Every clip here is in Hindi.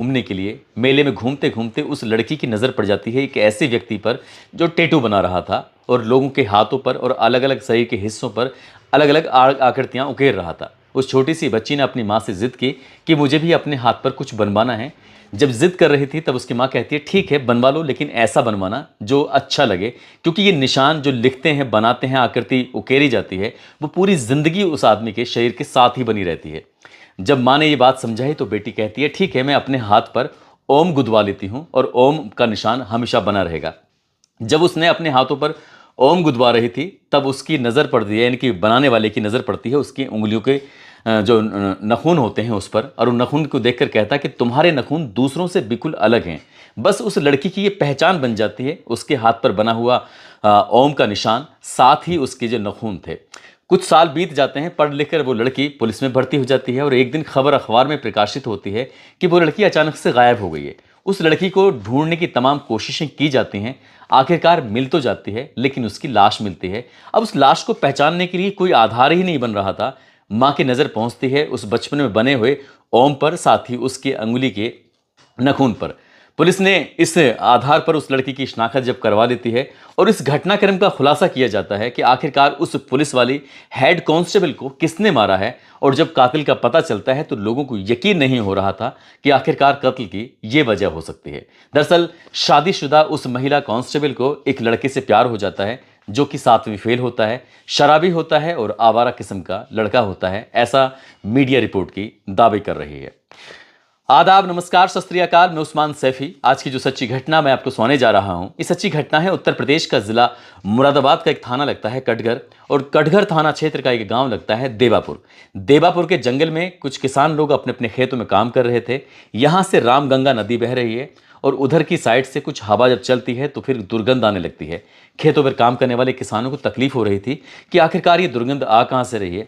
घूमने के लिए मेले में घूमते घूमते उस लड़की की नज़र पड़ जाती है एक ऐसे व्यक्ति पर जो टैटू बना रहा था और लोगों के हाथों पर और अलग अलग शरीर के हिस्सों पर अलग अलग आकृतियाँ उकेर रहा था। उस छोटी सी बच्ची ने अपनी माँ से जिद की कि मुझे भी अपने हाथ पर कुछ बनवाना है। जब जिद कर रही थी तब उसकी माँ कहती है ठीक है बनवा लो, लेकिन ऐसा बनवाना जो अच्छा लगे, क्योंकि ये निशान जो लिखते हैं बनाते हैं आकृति उकेरी जाती है वो पूरी ज़िंदगी उस आदमी के शरीर के साथ ही बनी रहती है। जब माँ ने ये बात समझाई तो बेटी कहती है ठीक है मैं अपने हाथ पर ओम गुदवा लेती हूँ और ओम का निशान हमेशा बना रहेगा। जब उसने अपने हाथों पर ओम गुदवा रही थी तब उसकी नज़र पड़ती है, यानी कि बनाने वाले की नज़र पड़ती है उसकी उंगलियों के जो नखून होते हैं उस पर, और उन नखून को देखकर कहता है कि तुम्हारे नखून दूसरों से बिल्कुल अलग हैं। बस उस लड़की की ये पहचान बन जाती है, उसके हाथ पर बना हुआ ओम का निशान, साथ ही उसके जो नखून थे। कुछ साल बीत जाते हैं, पढ़ लिख कर वो लड़की पुलिस में भर्ती हो जाती है और एक दिन खबर अखबार में प्रकाशित होती है कि वो लड़की अचानक से गायब हो गई है। उस लड़की को ढूंढने की तमाम कोशिशें की जाती हैं, आखिरकार मिल तो जाती है लेकिन उसकी लाश मिलती है। अब उस लाश को पहचानने के लिए कोई आधार ही नहीं बन रहा था। माँ की नज़र पहुंचती है उस बचपन में बने हुए ओम पर, साथ ही उसके अंगुली के नखून पर। पुलिस ने इस आधार पर उस लड़की की शिनाख्त जब करवा लेती है और इस घटनाक्रम का खुलासा किया जाता है कि आखिरकार उस पुलिस वाली हेड कांस्टेबल को किसने मारा है, और जब कातिल का पता चलता है तो लोगों को यकीन नहीं हो रहा था कि आखिरकार कत्ल की ये वजह हो सकती है। दरअसल शादीशुदा उस महिला कांस्टेबल को एक लड़के से प्यार हो जाता है जो कि 7वीं फेल होता है, शराबी होता है और आवारा किस्म का लड़का होता है, ऐसा मीडिया रिपोर्ट की दावे कर रही है। आदाब, नमस्कार, सत श्री अकाल। मैं उस्मान सैफी। आज की जो सच्ची घटना मैं आपको सुनाने जा रहा हूं, ये सच्ची घटना है उत्तर प्रदेश का जिला मुरादाबाद का एक थाना लगता है कटघर, और कटघर थाना क्षेत्र का एक गांव लगता है देवापुर। देवापुर के जंगल में कुछ किसान लोग अपने अपने खेतों में काम कर रहे थे। यहां से रामगंगा नदी बह रही है और उधर की साइड से कुछ हवा जब चलती है तो फिर दुर्गंध आने लगती है। खेतों पर काम करने वाले किसानों को तकलीफ हो रही थी कि आखिरकार ये दुर्गंध आ कहां से रही है।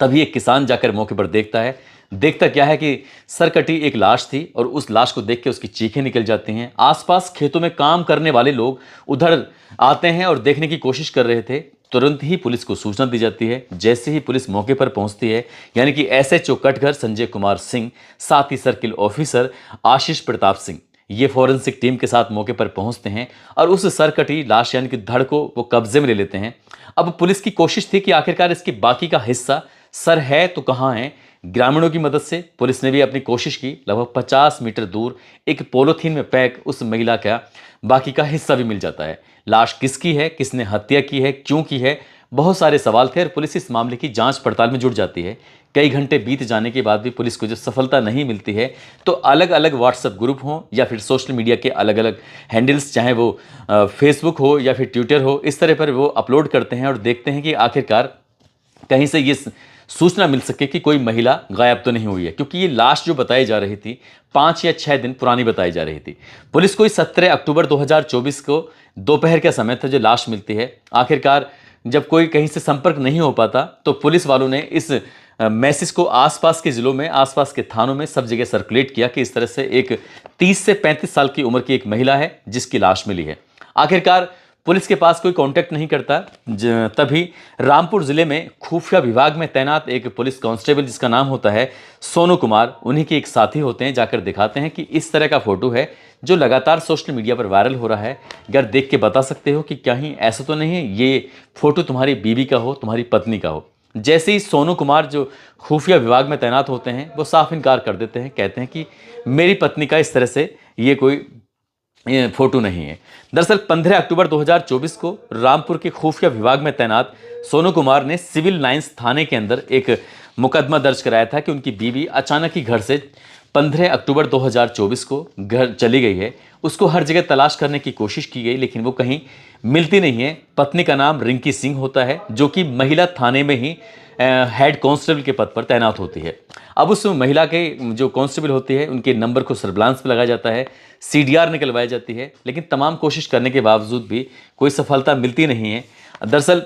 तभी एक किसान जाकर मौके पर देखता है। देखता क्या है कि सरकटी एक लाश थी और उस लाश को देख के उसकी चीखें निकल जाती हैं। आसपास खेतों में काम करने वाले लोग उधर आते हैं और देखने की कोशिश कर रहे थे। तुरंत ही पुलिस को सूचना दी जाती है। जैसे ही पुलिस मौके पर पहुंचती है, यानी कि एसएचओ कटघर संजय कुमार सिंह, साथ ही सर्किल ऑफिसर आशीष प्रताप सिंह, ये फॉरेंसिक टीम के साथ मौके पर पहुंचते हैं और उस सरकटी लाश यानी कि धड़ को वो कब्जे में ले लेते हैं। अब पुलिस की कोशिश थी कि आखिरकार इसकी बाकी का हिस्सा सर है तो कहाँ है। ग्रामीणों की मदद से पुलिस ने भी अपनी कोशिश की। लगभग 50 मीटर दूर एक पॉलीथीन में पैक उस महिला का बाकी का हिस्सा भी मिल जाता है। लाश किसकी है, किसने हत्या की है, क्यों की है, बहुत सारे सवाल थे और पुलिस इस मामले की जांच पड़ताल में जुट जाती है। कई घंटे बीत जाने के बाद भी पुलिस को जो सफलता नहीं मिलती है तो अलग अलग व्हाट्सएप ग्रुप हो या फिर सोशल मीडिया के अलग अलग हैंडल्स, चाहे वो फेसबुक हो या फिर ट्विटर हो, इस तरह पर वो अपलोड करते हैं और देखते हैं कि आखिरकार कहीं से ये सूचना मिल सके कि कोई महिला गायब तो नहीं हुई है, क्योंकि ये लाश जो बताई जा रही थी 5 या 6 दिन पुरानी बताई जा रही थी। पुलिस को 17 अक्टूबर 2024 को दोपहर का समय था जो लाश मिलती है। आखिरकार जब कोई कहीं से संपर्क नहीं हो पाता तो पुलिस वालों ने इस मैसेज को आसपास के जिलों में, आसपास के थानों में सब जगह सर्कुलेट किया कि इस तरह से एक 30 से 35 साल की उम्र की एक महिला है जिसकी लाश मिली है। आखिरकार पुलिस के पास कोई कांटेक्ट नहीं करता। तभी रामपुर जिले में खुफिया विभाग में तैनात एक पुलिस कांस्टेबल जिसका नाम होता है सोनू कुमार, उन्हीं के एक साथी होते हैं, जाकर दिखाते हैं कि इस तरह का फोटो है जो लगातार सोशल मीडिया पर वायरल हो रहा है। अगर देख के बता सकते हो कि कहीं ऐसा तो नहीं है ये फोटो तुम्हारी बीवी का हो, तुम्हारी पत्नी का हो। जैसे ही सोनू कुमार जो खुफिया विभाग में तैनात होते हैं वो साफ इनकार कर देते हैं, कहते हैं कि मेरी पत्नी का इस तरह से ये कोई फोटो नहीं है। दरअसल 15 अक्टूबर 2024 को रामपुर के खुफिया विभाग में तैनात सोनू कुमार ने सिविल लाइंस थाने के अंदर एक मुकदमा दर्ज कराया था कि उनकी बीवी अचानक ही घर से 15 अक्टूबर 2024 को घर चली गई है। उसको हर जगह तलाश करने की कोशिश की गई लेकिन वो कहीं मिलती नहीं है। पत्नी का नाम रिंकी सिंह होता है जो कि महिला थाने में ही हेड कांस्टेबल के पद पर तैनात होती है। अब उस महिला के जो कांस्टेबल होती है उनके नंबर को सर्विलांस पे लगाया जाता है, सीडीआर निकलवाई जाती है, लेकिन तमाम कोशिश करने के बावजूद भी कोई सफलता मिलती नहीं है। दरअसल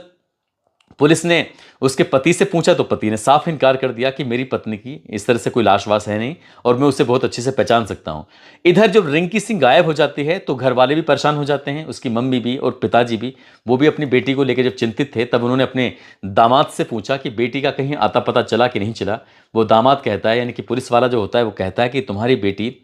पुलिस ने उसके पति से पूछा तो पति ने साफ इनकार कर दिया कि मेरी पत्नी की इस तरह से कोई लाश वास है नहीं और मैं उसे बहुत अच्छे से पहचान सकता हूं। इधर जब रिंकी सिंह गायब हो जाती है तो घर वाले भी परेशान हो जाते हैं, उसकी मम्मी भी और पिताजी भी। वो भी अपनी बेटी को लेकर जब चिंतित थे तब उन्होंने अपने दामाद से पूछा कि बेटी का कहीं आता पता चला कि नहीं चला। वो दामाद कहता है, यानी कि पुलिस वाला जो होता है, वो कहता है कि तुम्हारी बेटी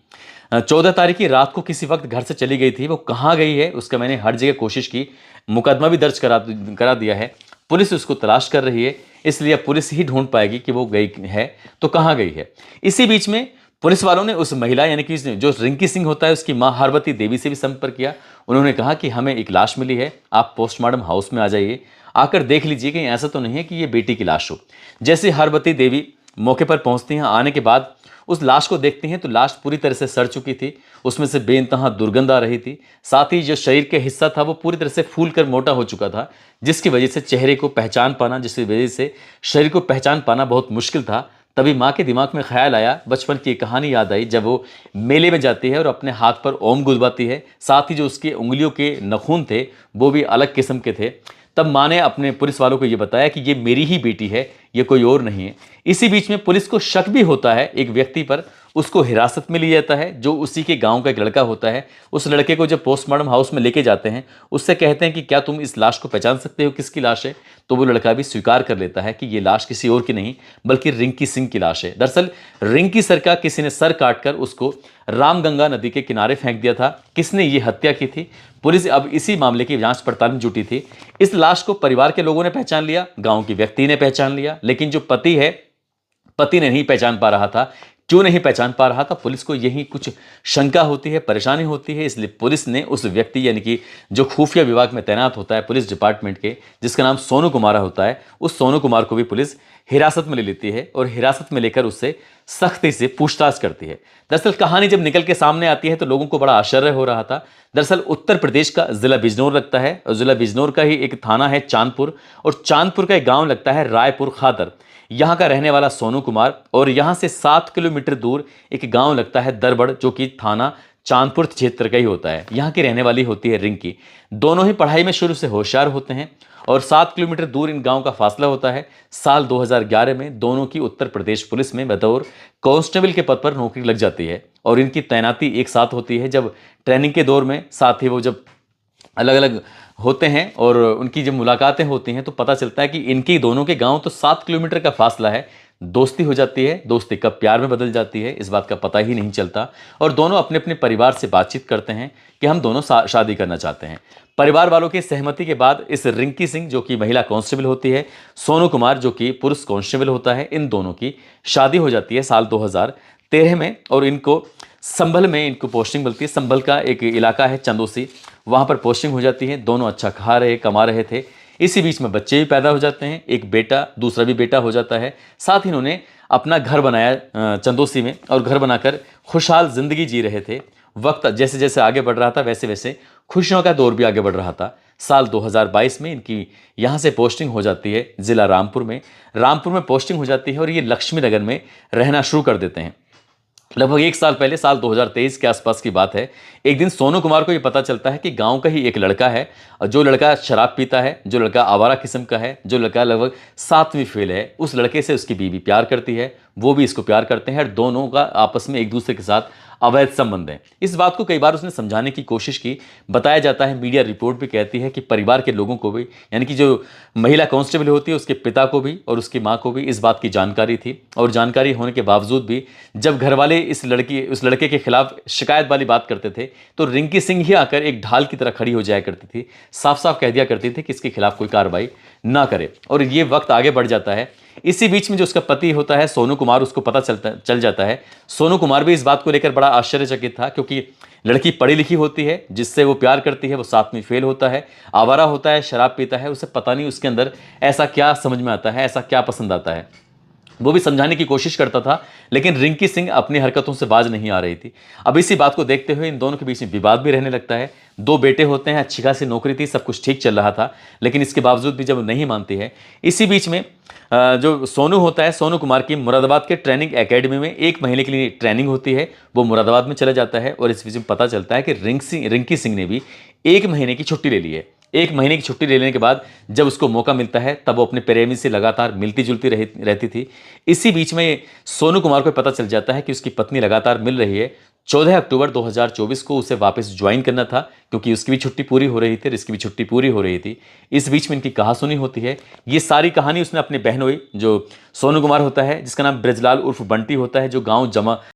14 तारीख की रात को किसी वक्त घर से चली गई थी, वो कहाँ गई है उसका मैंने हर जगह कोशिश की, मुकदमा भी दर्ज करा दिया है, पुलिस उसको तलाश कर रही है, इसलिए अब पुलिस ही ढूंढ पाएगी कि वो गई है तो कहाँ गई है। इसी बीच में पुलिस वालों ने उस महिला यानी कि जो रिंकी सिंह होता है उसकी मां हरवती देवी से भी संपर्क किया। उन्होंने कहा कि हमें एक लाश मिली है, आप पोस्टमार्टम हाउस में आ जाइए, आकर देख लीजिए कहीं ऐसा तो नहीं है कि ये बेटी की लाश हो। जैसे हरवती देवी मौके पर पहुंचती हैं, आने के बाद उस लाश को देखती हैं तो लाश पूरी तरह से सड़ चुकी थी, उसमें से बेइंतहा दुर्गंध आ रही थी, साथ ही जो शरीर के हिस्सा था वो पूरी तरह से फूल कर मोटा हो चुका था, जिसकी वजह से चेहरे को पहचान पाना, जिसकी वजह से शरीर को पहचान पाना बहुत मुश्किल था। तभी माँ के दिमाग में ख्याल आया, बचपन की कहानी याद आई जब वो मेले में जाती है और अपने हाथ पर ओम गुदवाती है, साथ ही जो उसकी उंगलियों के नखून थे वो भी अलग किस्म के थे। तब माँ ने अपने पुलिस वालों को ये बताया कि ये मेरी ही बेटी है, ये कोई और नहीं है। इसी बीच में पुलिस को शक भी होता है एक व्यक्ति पर, उसको हिरासत में लिया जाता है जो उसी के गांव का एक लड़का होता है। उस लड़के को जब पोस्टमार्टम हाउस में लेके जाते हैं, उससे कहते हैं कि क्या तुम इस लाश को पहचान सकते हो किसकी लाश है, तो वो लड़का भी स्वीकार कर लेता है कि ये लाश किसी और की नहीं बल्कि रिंकी सिंह की लाश है। दरअसल रिंकी सर का किसी ने सर काटकर उसको रामगंगा नदी के किनारे फेंक दिया था। किसने ये हत्या की थी, पुलिस अब इसी मामले की जांच पड़ताल में जुटी थी। इस लाश को परिवार के लोगों ने पहचान लिया, गांव के व्यक्ति ने पहचान लिया, लेकिन जो पति है, पति ने नहीं पहचान पा रहा था। क्यों नहीं पहचान पा रहा था, पुलिस को यही कुछ शंका होती है, परेशानी होती है। इसलिए पुलिस ने उस व्यक्ति यानी कि जो खुफिया विभाग में तैनात होता है पुलिस डिपार्टमेंट के, जिसका नाम सोनू कुमार होता है, उस सोनू कुमार को भी पुलिस हिरासत में ले लेती है और हिरासत में लेकर उससे सख्ती से पूछताछ करती है। दरअसल कहानी जब निकल के सामने आती है तो लोगों को बड़ा आश्चर्य हो रहा था। दरअसल उत्तर प्रदेश का जिला बिजनौर लगता है और जिला बिजनौर का ही एक थाना है चांदपुर, और चांदपुर का एक गांव लगता है रायपुर खादर। यहाँ का रहने वाला सोनू कुमार, और यहाँ से 7 किलोमीटर दूर एक गांव लगता है दरबड़, जो कि थाना चांदपुर क्षेत्र का ही होता है। यहाँ की रहने वाली होती है रिंकी। दोनों ही पढ़ाई में शुरू से होशियार होते हैं और 7 किलोमीटर दूर इन गांव का फासला होता है। साल 2011 में दोनों की उत्तर प्रदेश पुलिस में बतौर कांस्टेबल के पद पर नौकरी लग जाती है और इनकी तैनाती एक साथ होती है। जब ट्रेनिंग के दौर में साथ ही वो जब अलग अलग होते हैं और उनकी जब मुलाकातें होती हैं तो पता चलता है कि इनके दोनों के गांव तो 7 किलोमीटर का फासला है। दोस्ती हो जाती है, दोस्ती कब प्यार में बदल जाती है इस बात का पता ही नहीं चलता, और दोनों अपने अपने परिवार से बातचीत करते हैं कि हम दोनों शादी करना चाहते हैं। परिवार वालों की सहमति के बाद इस रिंकी सिंह जो कि महिला कांस्टेबल होती है, सोनू कुमार जो कि पुरुष कांस्टेबल होता है, इन दोनों की शादी हो जाती है साल 2013 में। और इनको संभल में इनको पोस्टिंग मिलती है। संभल का एक इलाका है चंदोसी, वहाँ पर पोस्टिंग हो जाती है। दोनों अच्छा खा रहे कमा रहे थे। इसी बीच में बच्चे भी पैदा हो जाते हैं, एक बेटा दूसरा भी बेटा हो जाता है। साथ ही इन्होंने अपना घर बनाया चंदोसी में और घर बनाकर खुशहाल जिंदगी जी रहे थे। वक्त जैसे जैसे आगे बढ़ रहा था वैसे वैसे खुशियों का दौर भी आगे बढ़ रहा था। साल 2022 में इनकी यहाँ से पोस्टिंग हो जाती है जिला रामपुर में। रामपुर में पोस्टिंग हो जाती है और ये लक्ष्मी नगर में रहना शुरू कर देते हैं। लगभग 1 साल पहले, साल 2023 के आसपास की बात है, एक दिन सोनू कुमार को ये पता चलता है कि गांव का ही एक लड़का है, जो लड़का शराब पीता है, जो लड़का आवारा किस्म का है, जो लड़का लगभग 7वीं फेल है। उस लड़के से उसकी बीवी प्यार करती है, वो भी इसको प्यार करते हैं और दोनों का आपस में एक दूसरे के साथ अवैध संबंध है। इस बात को कई बार उसने समझाने की कोशिश की। बताया जाता है, मीडिया रिपोर्ट भी कहती है कि परिवार के लोगों को भी, यानी कि जो महिला कांस्टेबल होती है उसके पिता को भी और उसकी माँ को भी इस बात की जानकारी थी, और जानकारी होने के बावजूद भी जब घर वाले उस लड़के के खिलाफ शिकायत वाली बात करते थे तो रिंकी सिंह ही आकर एक ढाल की तरह खड़ी हो जाया करती थी, साफ साफ कह दिया करती थी कि इसके खिलाफ कोई कार्रवाई ना करे। और ये वक्त आगे बढ़ जाता है। इसी बीच में जो उसका पति होता है सोनू कुमार, उसको पता चल जाता है। सोनू कुमार भी इस बात को लेकर बड़ा आश्चर्यचकित था, क्योंकि लड़की पढ़ी लिखी होती है, जिससे वो प्यार करती है, वो 7वीं फेल होता है, आवारा होता है, शराब पीता है। उसे पता नहीं उसके अंदर ऐसा क्या समझ में आता है, ऐसा क्या पसंद आता है। वो भी समझाने की कोशिश करता था, लेकिन रिंकी सिंह अपनी हरकतों से बाज नहीं आ रही थी। अब इसी बात को देखते हुए इन दोनों के बीच में विवाद भी रहने लगता है। 2 बेटे होते हैं, अच्छी खासी नौकरी थी, सब कुछ ठीक चल रहा था, लेकिन इसके बावजूद भी जब नहीं मानती है, इसी बीच में जो सोनू होता है, सोनू कुमार की मुरादाबाद के ट्रेनिंग एकेडमी में 1 महीने के लिए ट्रेनिंग होती है। वो मुरादाबाद में चला जाता है और इस बीच में पता चलता है कि रिंकी सिंह ने भी 1 महीने की छुट्टी ले ली है। एक महीने की छुट्टी ले लेने के बाद जब उसको मौका मिलता है तब वो अपने प्रेमी से लगातार मिलती जुलती रहती थी। इसी बीच में सोनू कुमार को पता चल जाता है कि उसकी पत्नी लगातार मिल रही है। 14 अक्टूबर 2024 को उसे वापस ज्वाइन करना था, क्योंकि उसकी भी छुट्टी पूरी हो रही थी और इसकी भी छुट्टी पूरी हो रही थी। इस बीच में इनकी कहासुनी होती है। ये सारी कहानी उसने अपने बहनोई जो सोनू कुमार होता है, जिसका नाम ब्रजलाल उर्फ बंटी होता है, जो गाँव जमा